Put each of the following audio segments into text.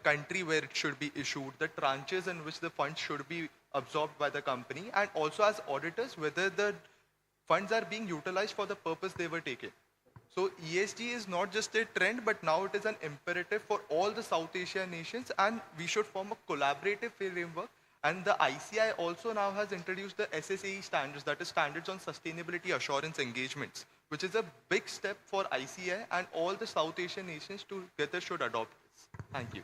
country where it should be issued, the tranches in which the funds should be absorbed by the company, and also as auditors, whether the funds are being utilized for the purpose they were taken. So ESG is not just a trend, but now it is an imperative for all the South Asian nations, and we should form a collaborative framework. And the ICI also now has introduced the SSAE standards, that is Standards on Sustainability Assurance Engagements, which is a big step for ICI, and all the South Asian nations together should adopt this. Thank you.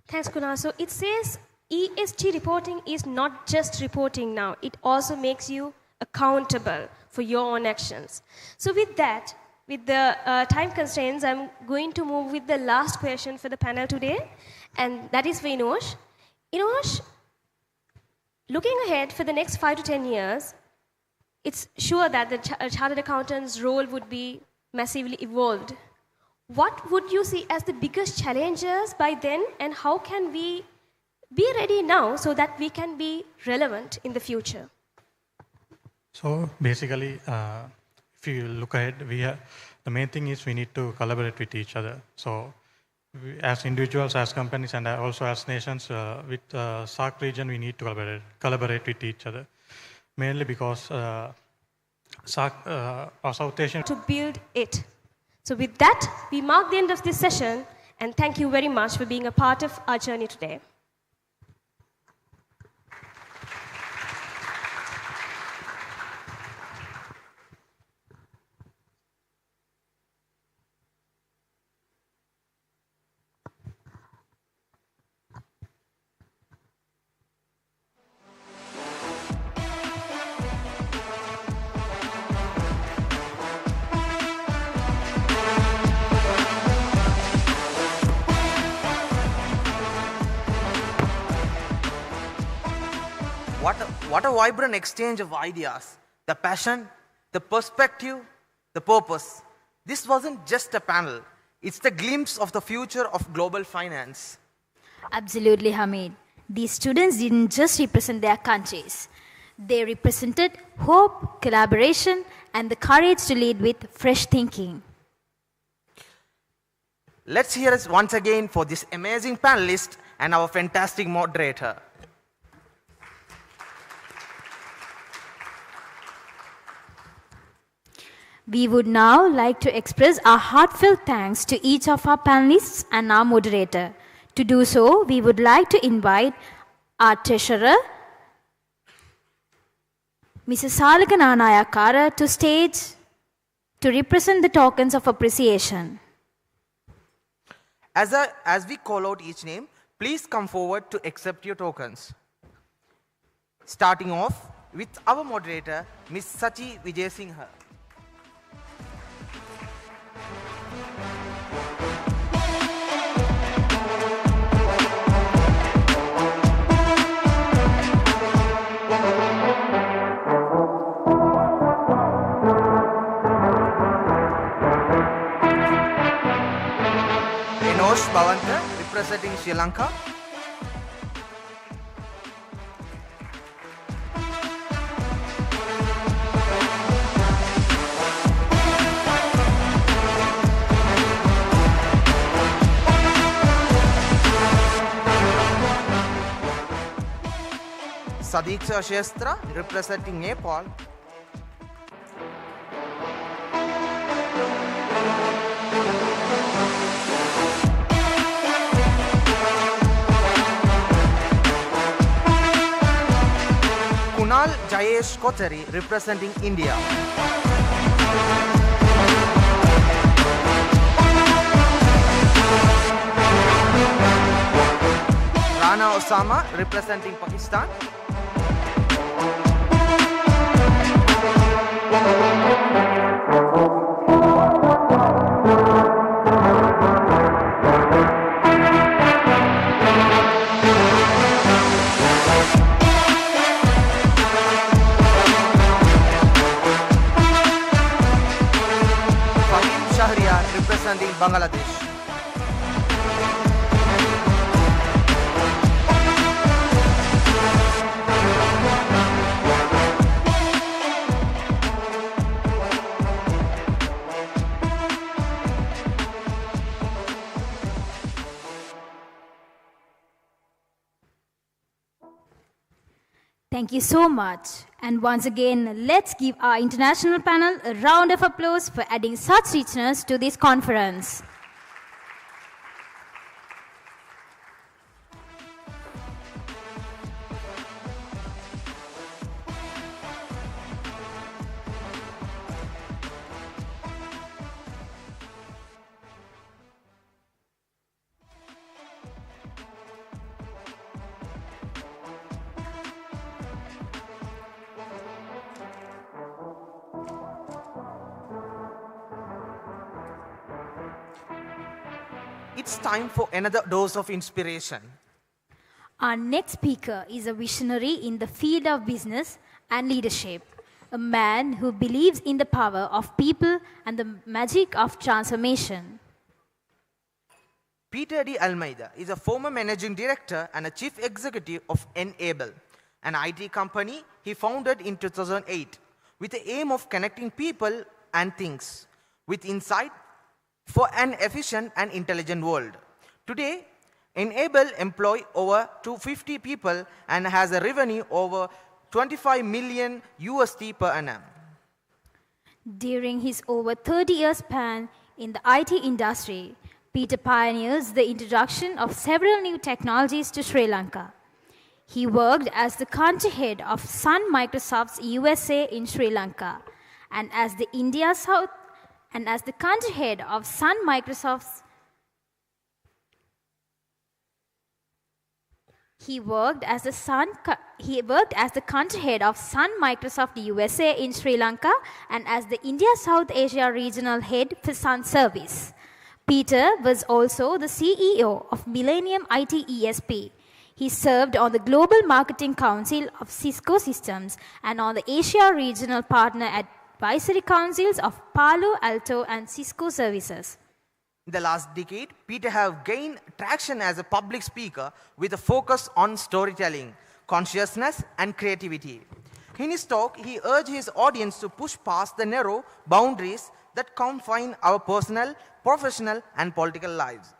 Thanks, Kunal. So it says ESG reporting is not just reporting now, it also makes you accountable for your own actions. So with that, with the time constraints, I'm going to move with the last question for the panel today, and that is for Inosh. Inosh, looking ahead for the next 5 to 10 years, it's sure that the chartered accountant's role would be massively evolved. What would you see as the biggest challenges by then, and how can we be ready now so that we can be relevant in the future? So basically, if you look ahead, the main thing is we need to collaborate with each other. So as individuals, as companies, and also as nations, with SAARC region, we need to collaborate with each other. Mainly because SAARC, or South Asian... To build it. So with that, we mark the end of this session, and thank you very much for being a part of our journey today. What a vibrant exchange of ideas. The passion, the perspective, the purpose. This wasn't just a panel. It's the glimpse of the future of global finance. Absolutely, Hamid. These students didn't just represent their countries. They represented hope, collaboration, and the courage to lead with fresh thinking. Let's hear it once again for this amazing panelist and our fantastic moderator. We would now like to express our heartfelt thanks to each of our panelists and our moderator. To do so, we would like to invite our treasurer, Mrs. Salika Nayakara, to stage to represent the tokens of appreciation. As we call out each name, please come forward to accept your tokens. Starting off with our moderator, Ms. Sachi Vijayasinghe. Enosh Bhavanta, representing Sri Lanka. Sadiksha Shestra, representing Nepal. Kunal Jayesh Kothari, representing India. Rana Osama, representing Pakistan. Fahim Shahriar, representing Bangladesh. Thank you so much. And once again, let's give our international panel a round of applause for adding such richness to this conference. It's time for another dose of inspiration. Our next speaker is a visionary in the field of business and leadership, a man who believes in the power of people and the magic of transformation. Peter D. Almeida is a former managing director and a chief executive of N-able, an IT company he founded in 2008 with the aim of connecting people and things with insight for an efficient and intelligent world. Today, N-able employs over 250 people and has a revenue over 25 million USD per annum. During his over 30-year span in the IT industry, Peter pioneers the introduction of several new technologies to Sri Lanka. He worked as the country head of Sun Microsoft's USA in Sri Lanka, and as the country head of Sun Microsoft's. He worked as the country head of Sun Microsoft USA in Sri Lanka and as the India South Asia regional head for Sun Service. Peter was also the CEO of Millennium IT ESP. He served on the Global Marketing Council of Cisco Systems and on the Asia Regional Partner Advisory Councils of Palo Alto and Cisco Services. In the last decade, Peter has gained traction as a public speaker with a focus on storytelling, consciousness, and creativity. In his talk, he urged his audience to push past the narrow boundaries that confine our personal, professional, and political lives.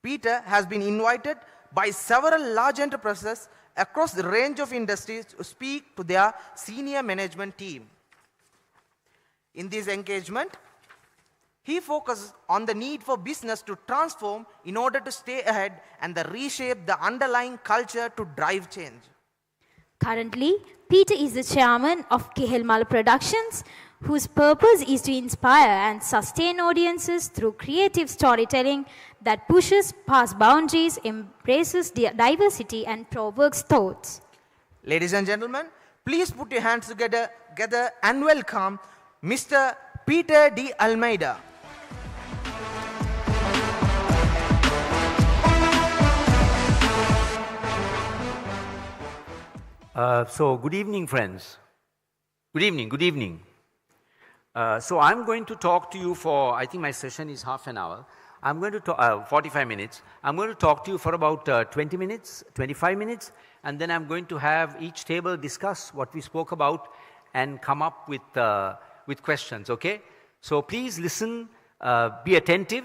Peter has been invited by several large enterprises across the range of industries to speak to their senior management team. In this engagement, he focuses on the need for business to transform in order to stay ahead and reshape the underlying culture to drive change. Currently, Peter is the chairman of Kehelmala Productions, whose purpose is to inspire and sustain audiences through creative storytelling that pushes past boundaries, embraces diversity, and provokes thoughts. Ladies and gentlemen, please put your hands together and welcome Mr. Peter D. Almeida. So good evening, friends. Good evening. So I'm going to talk to you for, I think my session is half an hour. I'm going to talk, 45 minutes. I'm going to talk to you for about 20 minutes, 25 minutes, and then I'm going to have each table discuss what we spoke about and come up with questions, okay? So please listen, be attentive,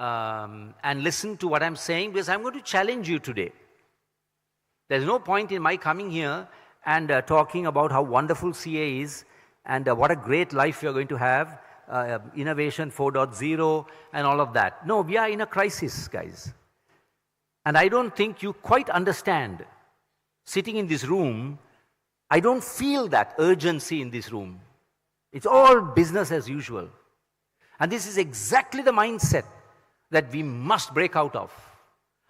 and listen to what I'm saying, because I'm going to challenge you today. There's no point in my coming here and talking about how wonderful CA is and what a great life you're going to have, Innovation 4.0 and all of that. No, we are in a crisis, guys. And I don't think you quite understand. Sitting in this room, I don't feel that urgency in this room. It's all business as usual. And this is exactly the mindset that we must break out of.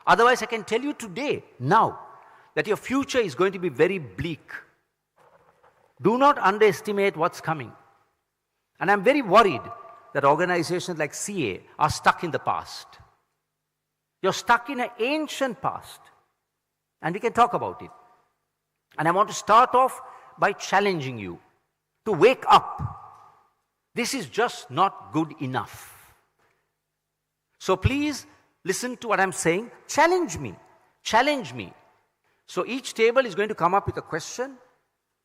Otherwise, I can tell you today, now, that your future is going to be very bleak. Do not underestimate what's coming. And I'm very worried that organizations like CA are stuck in the past. You're stuck in an ancient past. And we can talk about it. And I want to start off by challenging you to wake up. This is just not good enough. So please listen to what I'm saying. Challenge me. Challenge me. So each table is going to come up with a question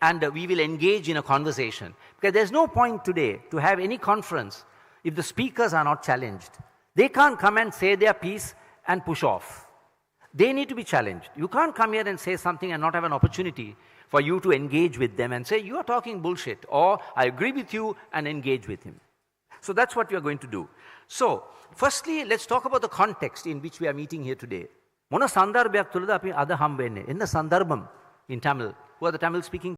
and we will engage in a conversation. Because there's no point today to have any conference if the speakers are not challenged. They can't come and say their piece and push off. They need to be challenged. You can't come here and say something and not have an opportunity for you to engage with them and say, you are talking bullshit, or I agree with you and engage with him. So that's what we are going to do. So, firstly, let's talk about the context in which we are meeting here today. Mona sandarbhayak tulada api ada hambenne. Enna sandarbham in Tamil. Who are the Tamil speaking